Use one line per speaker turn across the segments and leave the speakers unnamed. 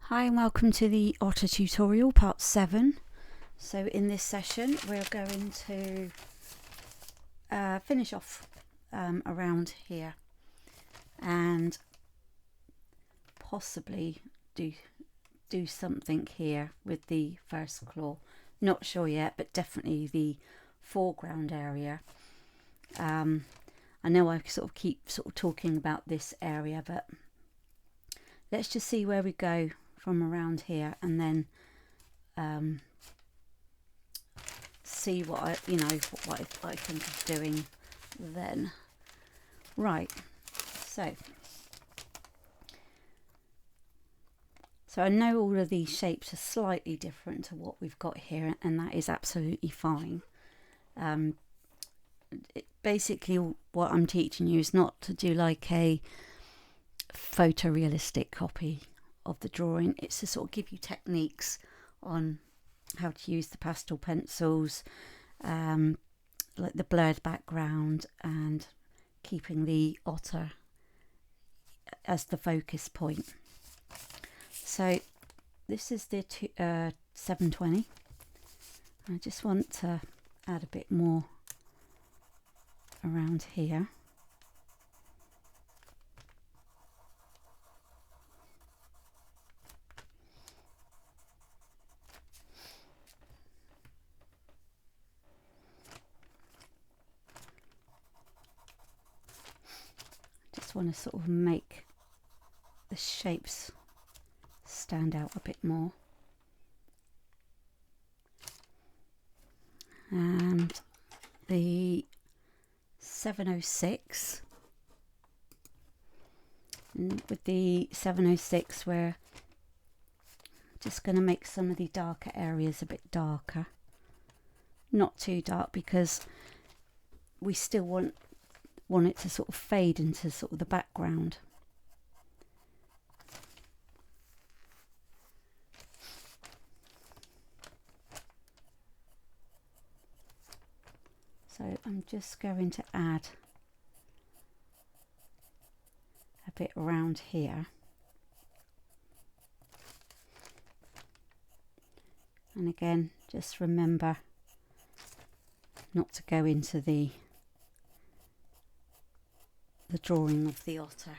Hi and welcome to the Otter tutorial part 7. So in this session we're going to finish off around here and possibly do something here with the first claw. Not sure yet, but definitely the foreground area. I know I keep talking about this area, but let's just see where we go from around here, and then see what I think of doing then. Right, so I know all of these shapes are slightly different to what we've got here, and that is absolutely fine. Basically what I'm teaching you is not to do like a photorealistic copy of the drawing. It's to sort of give you techniques on how to use the pastel pencils, like the blurred background and keeping the otter as the focus point. So this is the 720. I just want to add a bit more around here. Just want to sort of make the shapes stand out a bit more. And the 706, and with the 706 we're just going to make some of the darker areas a bit darker, not too dark, because we still want it to sort of fade into sort of the background. So I'm just going to add a bit around here. And again, just remember not to go into the drawing of the otter.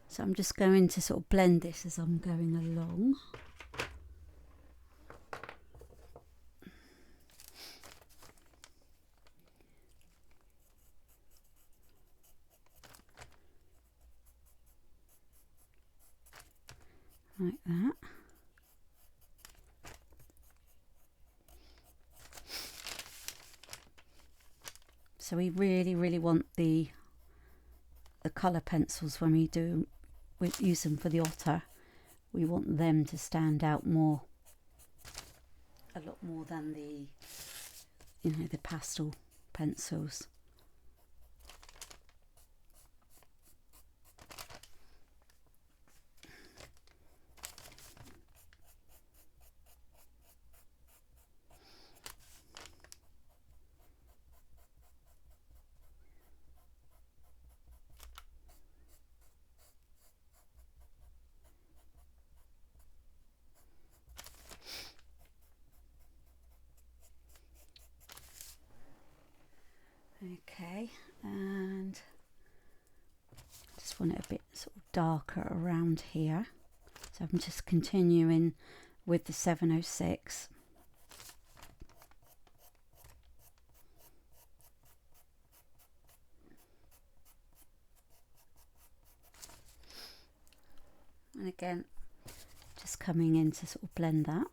So I'm just going to sort of blend this as I'm going along. Like that. So we really want the colour pencils when we use them for the otter. We want them to stand out more, a lot more than the the pastel pencils. Okay, and just want it a bit sort of darker around here. So I'm just continuing with the 706. And again, just coming in to sort of blend that.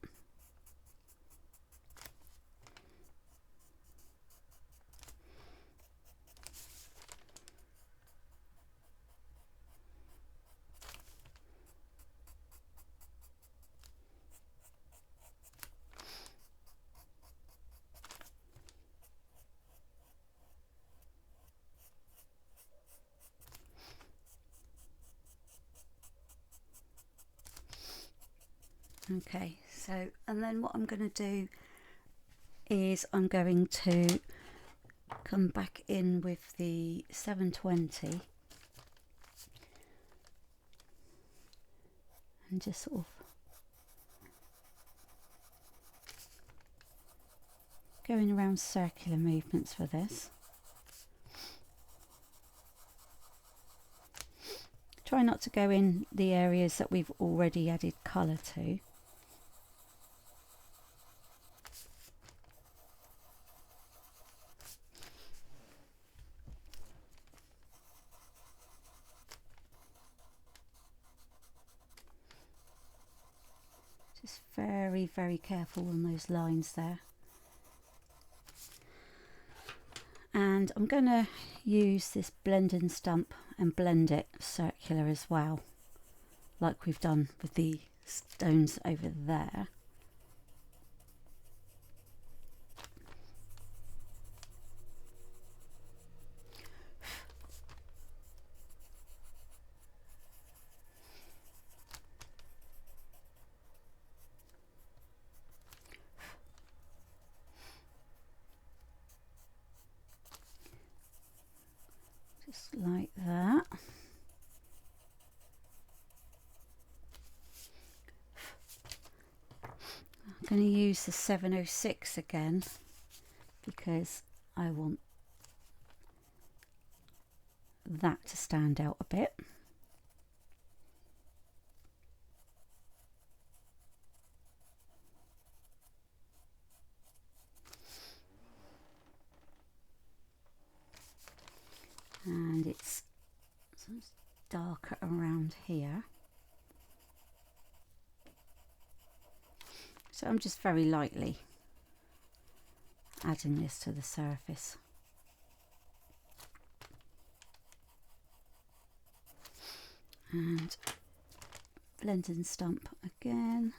Okay, so and then what I'm going to do is I'm going to come back in with the 720 and just sort of going around circular movements for this. Try not to go in the areas that we've already added colour to. Just very, very careful on those lines there. And I'm going to use this blend and stump and blend it circular as well, like we've done with the stones over there. Just like that. I'm going to use the 706 again because I want that to stand out a bit. And it's darker around here. So I'm just very lightly adding this to the surface. And blend and stump again.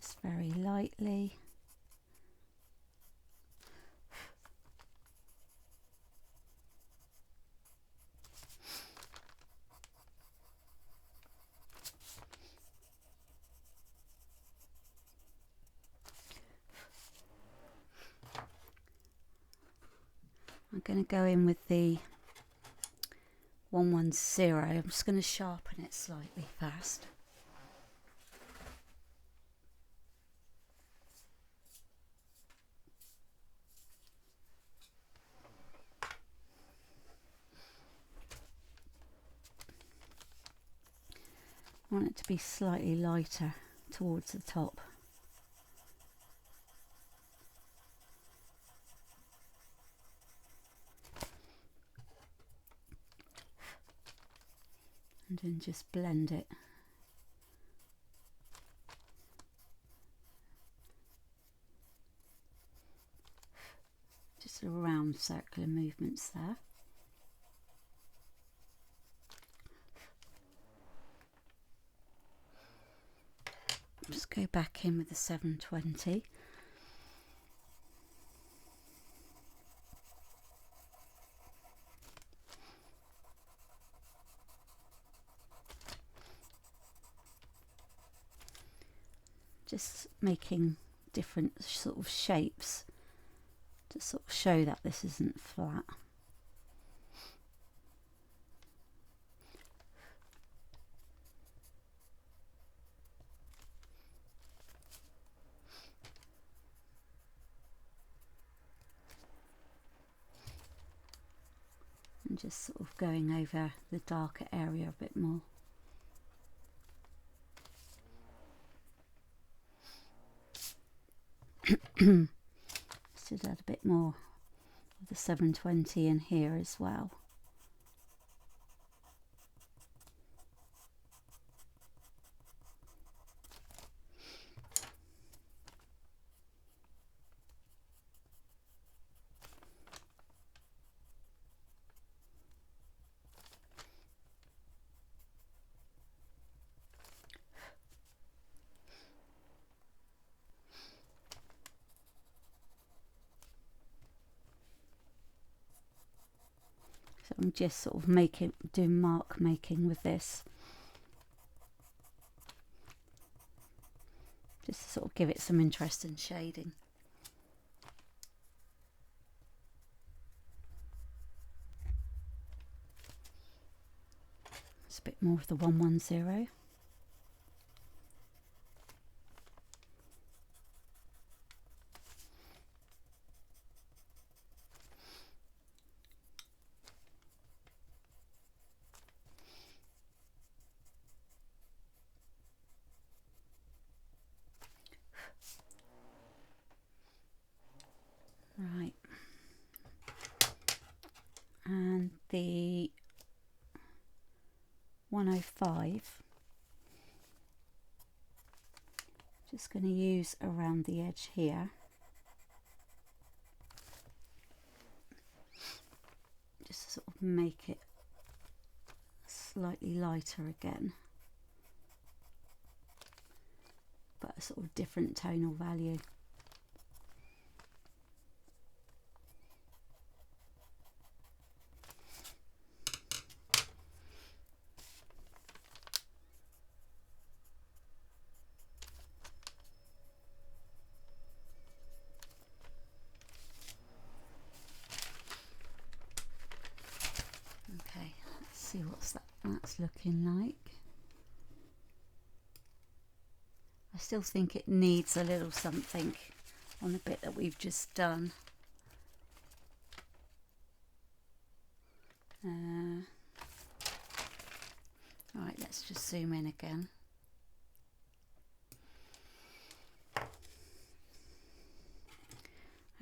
Just very lightly. I'm going to go in with the 110. I'm just going to sharpen it slightly first. I want it to be slightly lighter towards the top. And then just blend it. Just around circular movements there. Just go back in with the 720. Just making different sort of shapes to sort of show that this isn't flat. And just sort of going over the darker area a bit more. Should add a bit more of the 720 in here as well. So I'm just sort of doing mark making with this, just to sort of give it some interesting shading. It's a bit more of the 110. Right, and the 105, just going to use around the edge here, just to sort of make it slightly lighter again, but a sort of different tonal value. Okay, let's see what's that's looking like. I still think it needs a little something on the bit that we've just done. Right, let's just zoom in again.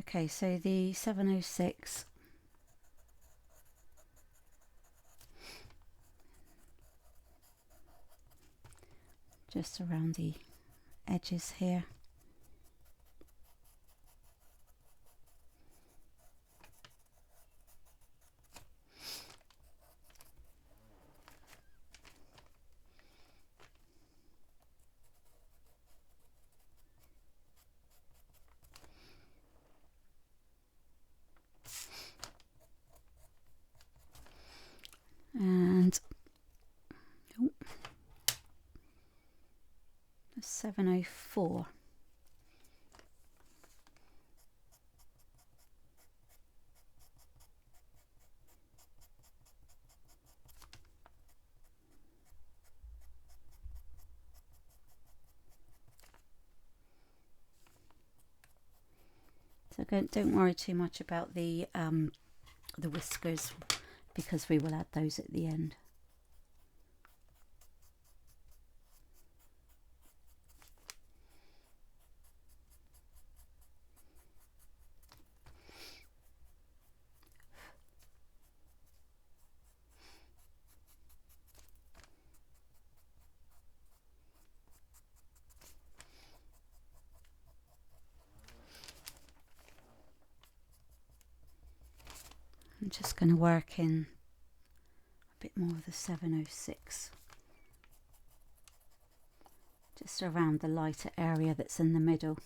Okay, so the 706, just around the edges here. And 704. So don't worry too much about the whiskers, because we will add those at the end. I'm just going to work in a bit more of the 706, just around the lighter area that's in the middle.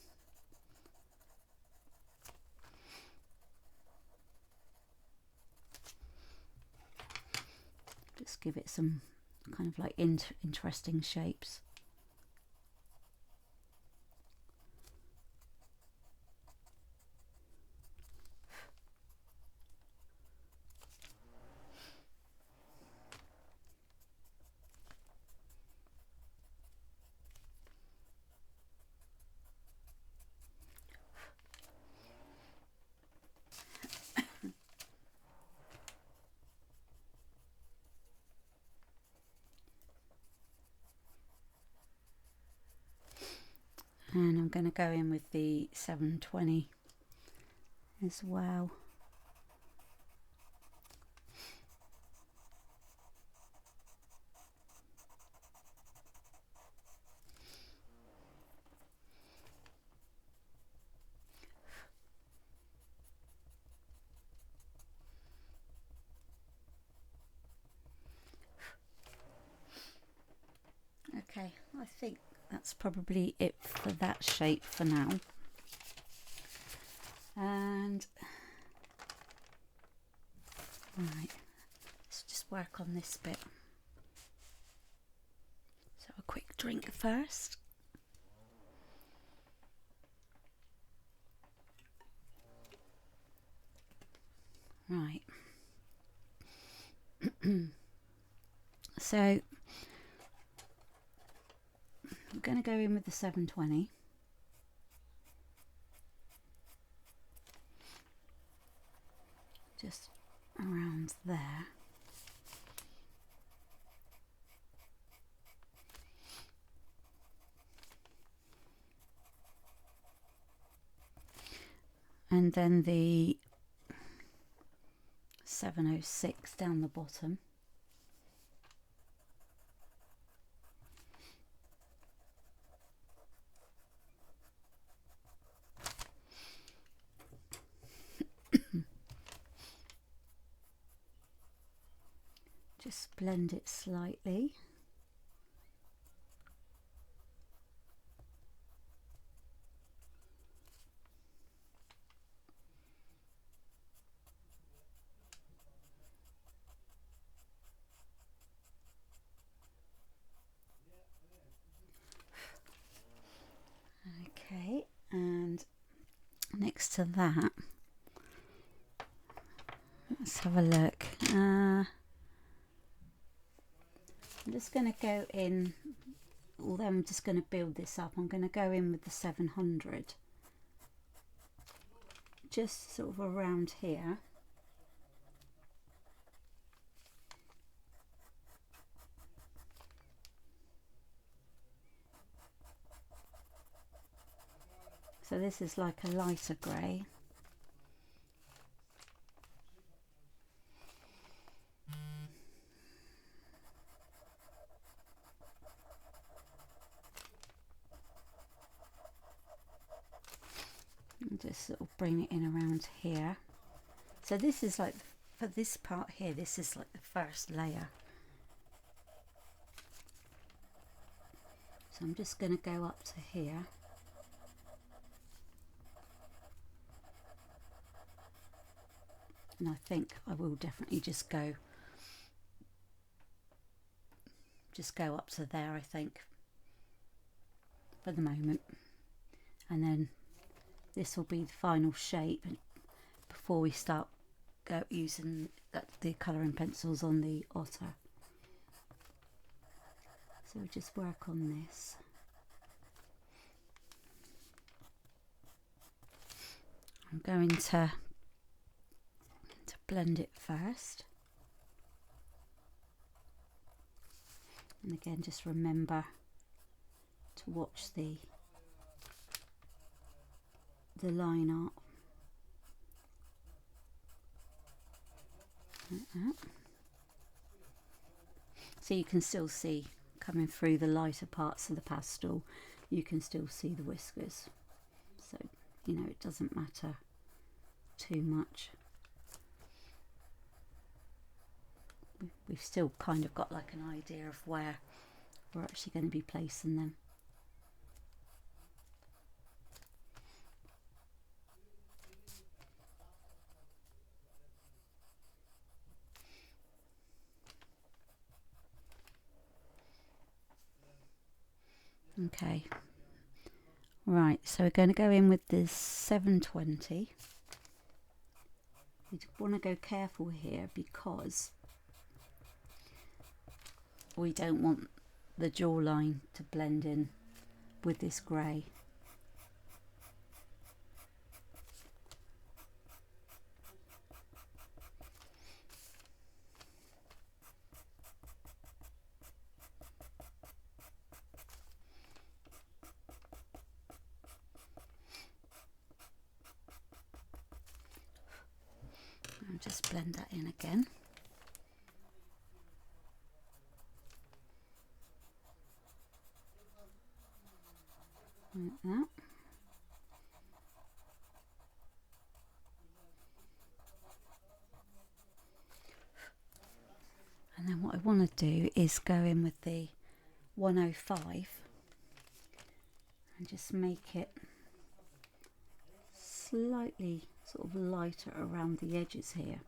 Just give it some kind of like interesting shapes. And I'm going to go in with the 720 as well. Okay, I think that's probably it for that shape for now. And right, just work on this bit. So a quick drink first. Right. So I'm going to go in with the 720. Just around there. And then the 706 down the bottom. Just blend it slightly. Okay, and next to that, let's have a look. I'm just going to go in, although I'm just going to build this up, I'm going to go in with the 700, just sort of around here. So this is like a lighter grey. And just sort of bring it in around here. So this is like, for this part here, this is like the first layer. So I'm just going to go up to here. And I think I will definitely just go up to there, I think, for the moment. And then this will be the final shape before we start using the colouring pencils on the Otter. So we just work on this. I'm going to blend it first. And again, just remember to watch the line art. Like that. So you can still see, coming through the lighter parts of the pastel, you can still see the whiskers. So, you know, it doesn't matter too much. We've still kind of got like an idea of where we're actually going to be placing them. Okay, right, so we're going to go in with this 720. We want to go careful here because we don't want the jawline to blend in with this grey. I'll just blend that in again. Like that. And then what I want to do is go in with the 105 and just make it slightly sort of lighter around the edges here.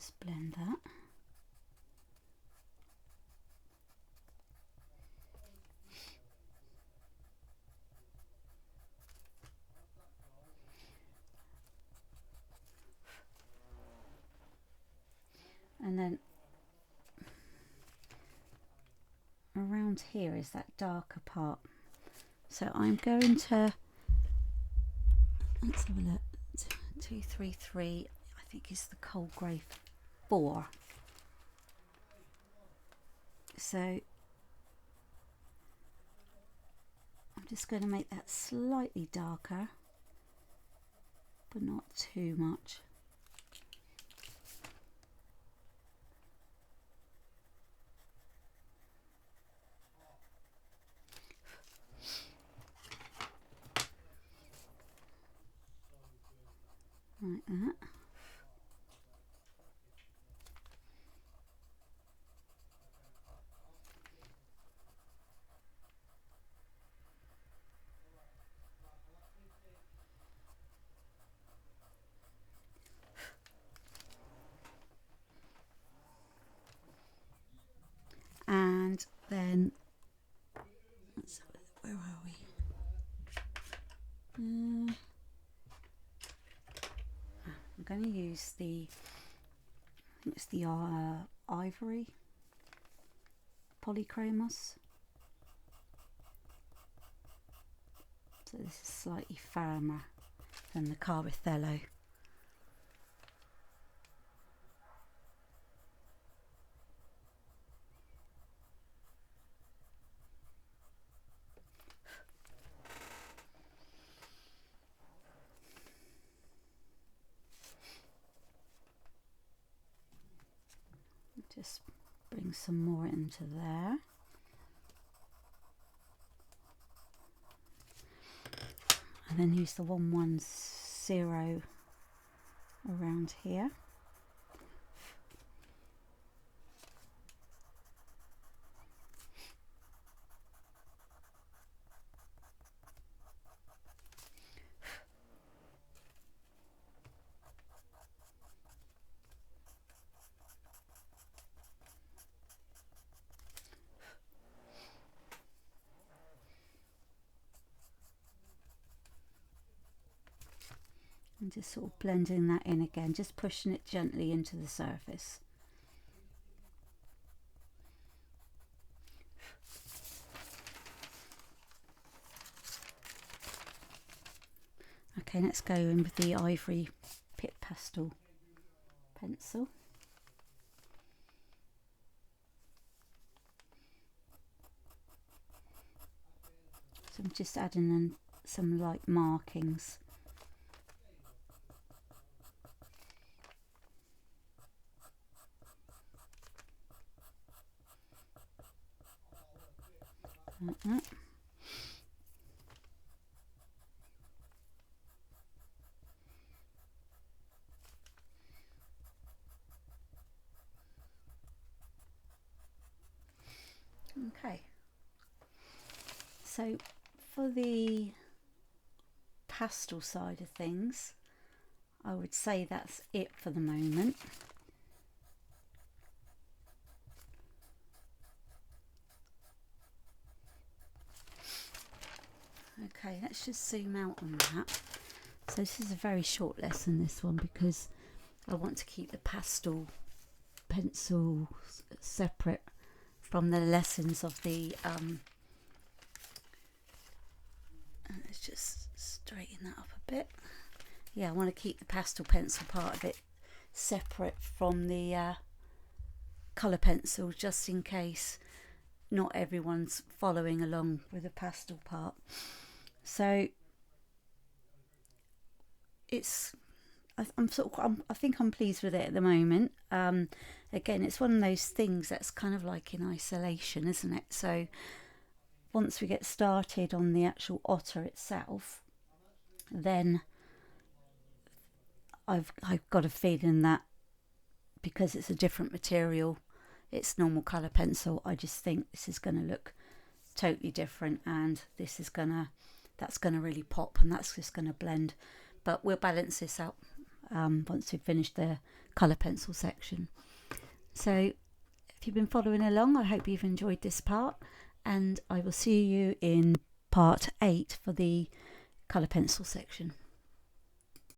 Just blend that. And then around here is that darker part. So I'm going to, let's have a look, 233, I think is the cold grey 4. So I'm just going to make that slightly darker, but not too much. Like that. And then, where are we? I'm going to use the, I think it's the ivory polychromos. So this is slightly firmer than the Carbothello. Just bring some more into there. And then use the 110 around here. And just sort of blending that in again, just pushing it gently into the surface. Okay, let's go in with the ivory pit pastel pencil. So I'm just adding in some light markings. Like that. Okay, so for the pastel side of things, I would say that's it for the moment. Okay, let's just zoom out on that. So this is a very short lesson, this one, because I want to keep the pastel pencils separate from the lessons of the let's just straighten that up a bit. Yeah, I want to keep the pastel pencil part of it separate from the colour pencil, just in case not everyone's following along with the pastel part. So it's, I think I'm pleased with it at the moment. Again, it's one of those things that's kind of like in isolation, isn't it? So once we get started on the actual otter itself, then I've got a feeling that because it's a different material, it's normal colour pencil, I just think this is going to look totally different, and this is that's gonna really pop, and that's just gonna blend. But we'll balance this out once we've finished the colour pencil section. So if you've been following along, I hope you've enjoyed this part, and I will see you in part 8 for the colour pencil section.